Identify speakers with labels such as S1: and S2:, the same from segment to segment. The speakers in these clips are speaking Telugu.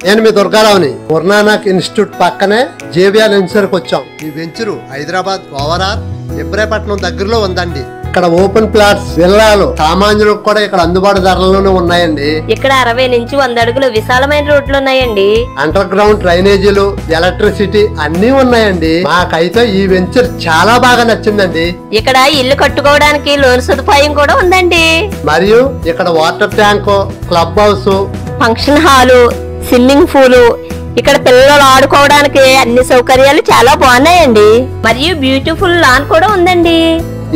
S1: నేను మీ దుర్గారావుని గురునానక్ ఇన్స్టిట్యూట్ పక్కనే జేబిఎల్ వెంచర్కి వచ్చాం. ఈ వెంచరు హైదరాబాద్ ఓవరాల్ ఇబ్రాహీంపట్నం దగ్గరలో ఉందండి. ఇక్కడ ఓపెన్ ప్లాట్స్ విల్లాలు సామాన్యులకు కూడా ఇక్కడ అందుబాటు ధరల్లోనే ఉన్నాయండి.
S2: ఇక్కడ 60 నుంచి 100 అడుగులు విశాలమైన రోడ్లు ఉన్నాయండి.
S1: అండర్ గ్రౌండ్ డ్రైనేజీలు, ఎలక్ట్రిసిటీ అన్ని ఉన్నాయండి. మాకైతే ఈ వెంచర్ చాలా బాగా నచ్చిందండి.
S2: ఇక్కడ ఇల్లు కట్టుకోవడానికి లోన్ సదుపాయం కూడా ఉందండి.
S1: మరియు ఇక్కడ water tank, club house,
S2: function hall, swimming pool, ఇక్కడ పిల్లలు ఆడుకోవడానికి అన్ని సౌకర్యాలు చాలా బాగున్నాయండి. మరియు బ్యూటిఫుల్ లాన్ కూడా ఉందండి.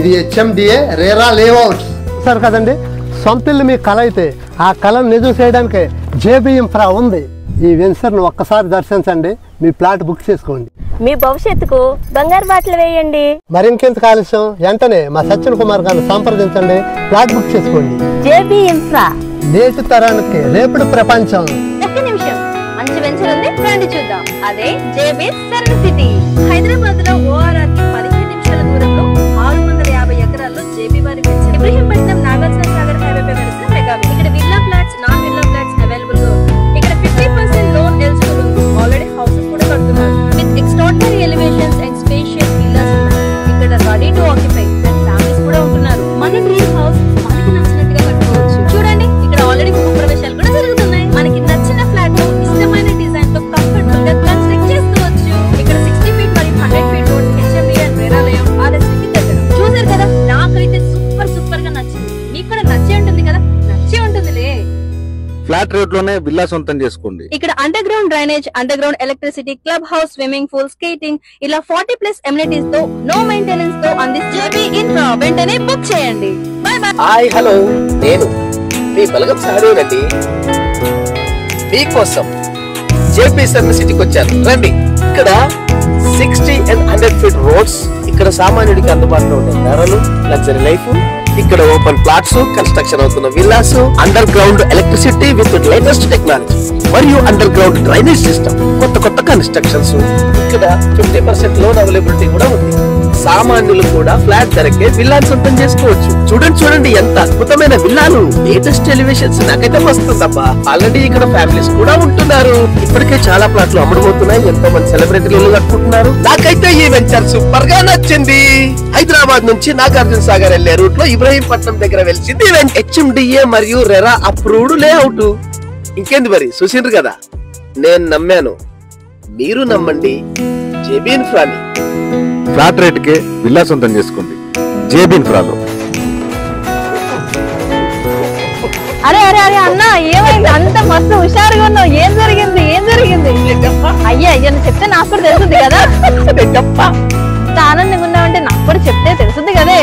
S1: ఇది HMDA రేరా లేఅవుట్ సార్ కదండి. సొంత ఇల్లు మీ కళ అయితే ఆ కళను నిజం చేయడానికి JB Infra ఉంది. ఈ వెంచర్ను ఒక్కసారి దర్శించండి, మీ ప్లాట్ బుక్ చేసుకోండి.
S2: మీ భవిష్యత్తుకు బంగారు బాటలు వేయండి.
S1: మరింకెంత ఆలస్యం, వెంటనే మా సత్యన్ కుమార్ గారిని సంప్రదించండి, ప్లాట్ బుక్ చేసుకోండి.
S2: JB Infra,
S1: నేటి తరానికి రేపటి ప్రపంచం.
S2: ఒక్క నిమిషం, మంచి వెంచర్ ఉంది, రండి చూద్దాం. అదే JB సర్వీస్ సిటీ. హైదరాబాద్ లో ORR కి 15 నిమిషాల దూరంలో 650 ఎకరాల్లో JB వారి వెంచర్. ఇబ్రహీంపట్నం నాగార్జున సాగర్ హైవే పై వెలిసిన మెగా. ఇక్కడ villa flats, non villa flats available గా ఉంది. ఇక్కడ 50% లోన్ ఎలిజిబుల్ ఉంది. ఆల్రెడీ హౌసెస్ కూడా కడుతున్నారు. With extraordinary elevations and spacious villas ఉన్నాయి. ఇక్కడ ready to occupy and families కూడా ఉంటున్నారు. మన డ్రీమ్ హౌస్ మనకి నచ్చినట్టుగా కట్టుకోవచ్చు. చూడండి, ఇక్కడ ఆల్రెడీ గృహ ప్రవేశాలు కూడా జరుగుతున్నాయి. మనకి నచ్చిన ఫ్లాట్ ను ఇష్టమైన డిజైన్ తో కంఫర్టబుల్ గా కన్స్ట్రక్ట్ చేసుకోవచ్చు. ఇక్కడ 60 ఫీట్ మరియు 100 feet road HMDA and RERA layout ఆర్ఎస్కి దగ్గర. చూసారు కదా, నాకైతే సూపర్ గా నచ్చింది. మీకు కూడా నచ్చే ఉంటుంది కదా? నచ్చే ఉంటుందిలే.
S3: ఫ్లాట్ రేట్ లోనే విల్లా సొంతం చేసుకోండి.
S2: ఇక్కడ under ground drainage, under ground electricity, club house, swimming pool, skating, ఇలా 40+ ఎమ్యూనిటీస్ తో నో మెయింటెనెన్స్ తో అందిస్తుంది JB Infra. వెంటనే బుక్ చేయండి. By by.
S4: హాయ్ హలో, నేను మీ బలగం సహదేవులండి. మీకోసం JB సర్వీస్ సిటీకి వచ్చాను, రండి. ఇక్కడ 60 and 100 ఫీట్ రోడ్స్, ఇక్కడ సామాన్యుడికి అందుబాటులో ఉండే ధరలు, లగ్జరీ లైఫ్, ఇక్కడ ఓపెన్ ప్లాట్స్, కన్స్ట్రక్షన్ అవుతున్న villas, under ground electricity with latest technology మరియు అండర్ గ్రౌండ్ డ్రైనేజ్ సిస్టమ్, కొత్త కన్స్ట్రక్షన్స్. ఇక్కడ 50% లోన్ అవైలబిలిటీ కూడా ఉంది. సామాన్యులు కూడా ఫ్లాట్ ధరకే విల్లాను సొంతం చేసుకోవచ్చు. చూడండి ఎంత అద్భుతమైన విల్లాలు, లేటెస్ట్ ఎలివేషన్స్. నాకైతే వస్తుందబ్బా. ఆల్రెడీ ఇక్కడ ఫ్యామిలీస్ కూడా ఉంటున్నారు. ఇప్పటికే చాలా ప్లాట్లు అమ్ముడుపోతున్నాయి. ఎంతో మంది సెలబ్రిటీలు ఇల్లు కట్టుకుంటున్నారు. నాకైతే ఈ వెంచర్ సూపర్ గా నచ్చింది. హైదరాబాద్ నుంచి నాగార్జున సాగర్ వెళ్లే రూట్ లో ఇబ్రహీంపట్నం దగ్గర వెలిసింది HMDA మరియు రెరా అప్రూవ్డ్ లేఅవుట్. ఇంకేంది మరి, చూసిండ్రు కదా, నేను నమ్మాను, మీరు నమ్మండి JB Infraని.
S3: ఫ్లాట్ రేట్ కే విల్లా సొంతం చేసుకోండి JB Infraలో.
S2: అరే అరే అరే అన్న, ఏమైంది? అంత మస్తు హుషారుగా ఉన్నావు. ఏం జరిగింది? అయ్యా నువ్వు చెప్తే నాకు కూడా తెలుస్తుంది కదా. ఇంత ఆనందంగా ఉన్నావంటే నాకు కూడా చెప్తే తెలుస్తుంది కదే.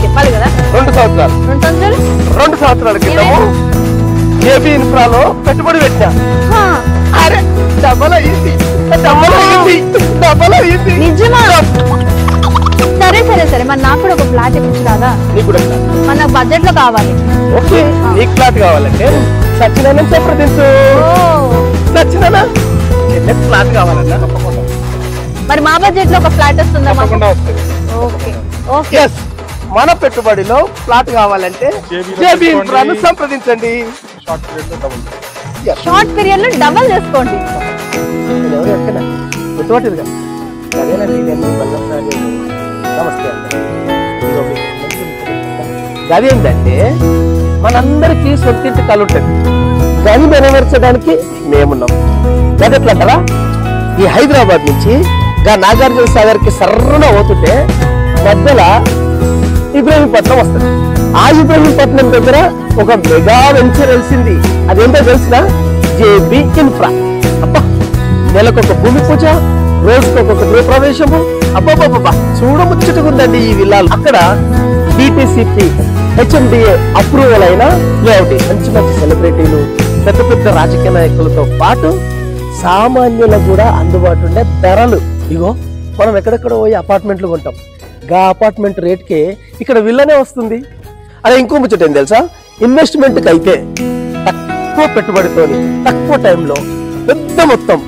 S2: చెప్పాలి కదా.
S4: 2 సంవత్సరాల క్రితం JB Infraలో పెట్టుబడి పెట్టా. డబల్ అయింది.
S2: నిజమా? సరే మరి నాకు కూడా ఒక ఫ్లాట్ ఇప్పించరాదా? మన బడ్జెట్ లో కావాలి.
S4: ఓకే, నీకు ఫ్లాట్ కావాలంటే సచిన్ సంప్రదించు. సచిన్ ఫ్లాట్ కావాలన్నా
S2: మరి మా బడ్జెట్ లో ఒక ఫ్లాట్ వస్తుందా? ఓకే.
S4: మన పెట్టుబడిలో ఫ్లాట్ కావాలంటే JB Infraను సంప్రదించండి.
S2: షార్ట్ పీరియడ్ లో డబల్ చేసుకోండి.
S4: అదేంటంటే మనందరికీ సొంతింటి కళ ఉంటుంది. దాన్ని నెరవేర్చడానికి మేమున్నాం. గదెట్లంటారా, ఈ హైదరాబాద్ నుంచి నాగార్జున సాగర్ కి సర్రన పోతుంటే మధ్యలో ఇబ్రహీంపట్నం వస్తుంది. ఆ ఇబ్రహీంపట్నం దగ్గర ఒక మెగా వెంచర్ వెలిసింది. అదేంటో తెలిసిన JB Infra. అబ్బా, నెలకొక భూమి పూజ, రోజుకొక గృహ ప్రవేశము. అబ్బాబ్బా, చూడముచ్చటగుందండి ఈ విల్లాలు. అక్కడ DTCP HMDA అప్రూవల్ అయిన లేఅవుట్. మంచి సెలబ్రిటీలు, పెద్ద రాజకీయ నాయకులతో పాటు సామాన్యులకు కూడా అందుబాటు ఉండే ధరలు. ఇగో, మనం ఎక్కడెక్కడ పోయి అపార్ట్మెంట్లు కొంటాం, గా అపార్ట్మెంట్ రేట్కే ఇక్కడ విల్లనే వస్తుంది. అదే ఇంకో ముచ్చట ఏం తెలుసా, ఇన్వెస్ట్మెంట్ కి అయితే తక్కువ పెట్టుబడితో తక్కువ టైంలో పెద్ద మొత్తం.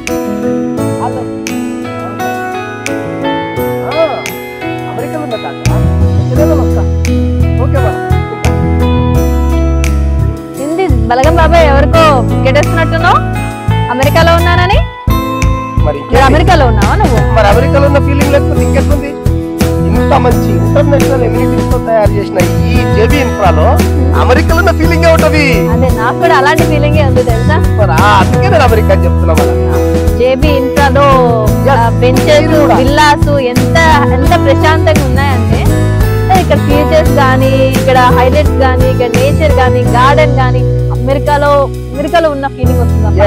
S2: బలగం బాబాయ్, ఎవరికో గెటేస్తున్నట్టున్నావు? అమెరికాలో ఉన్నావా నువ్వు?
S4: మరి అమెరికాలో ఉన్న ఫీలింగ్ లేకపోతే ఇంకెట్లుంది? ఇంత మంచి ఇంటర్నేషనల్ ఎమ్యూనిటీస్ తో తయారు చేసిన ఈ జేబీ ఇన్ఫ్రాలో అమెరికాలో ఉన్న ఫీలింగ్ ఉంటది.
S2: అదే నాకు కూడా అలాంటి ఫీలింగే ఉంది తెలుసా.
S4: మరి అందుకే నేను అమెరికా అని చెప్తున్నా.
S2: జేబీ ఇన్ఫ్రాలో బెంచెస్ విల్లాస్ ఎంత ఎంత ప్రశాంతంగా ఉన్నాయంటే ఇక్కడ ఫీచర్స్ గానీ, ఇక్కడ హైలైట్స్ గానీ, ఇక్కడ నేచర్ గానీ, గార్డెన్ గానీ అమెరికాలో ఉన్న ఫీలింగ్ వస్తుంది.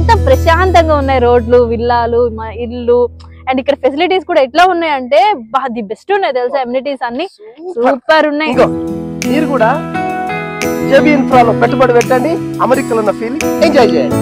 S2: ఎంత ప్రశాంతంగా ఉన్నాయి రోడ్లు, విల్లాలు, ఇల్లు. అండ్ ఇక్కడ ఫెసిలిటీస్ కూడా ఎట్లా ఉన్నాయంటే ది బెస్ట్ ఉన్నాయి తెలుసా. ఎమ్యూనిటీస్ అన్ని సూపర్ ఉన్నాయి.
S4: మీరు కూడా జేబీ ఇన్ఫ్రాలో పెట్టుబడి పెట్టండి, అమెరికాలో ఉన్న ఫీలింగ్ ఎంజాయ్ చేయండి.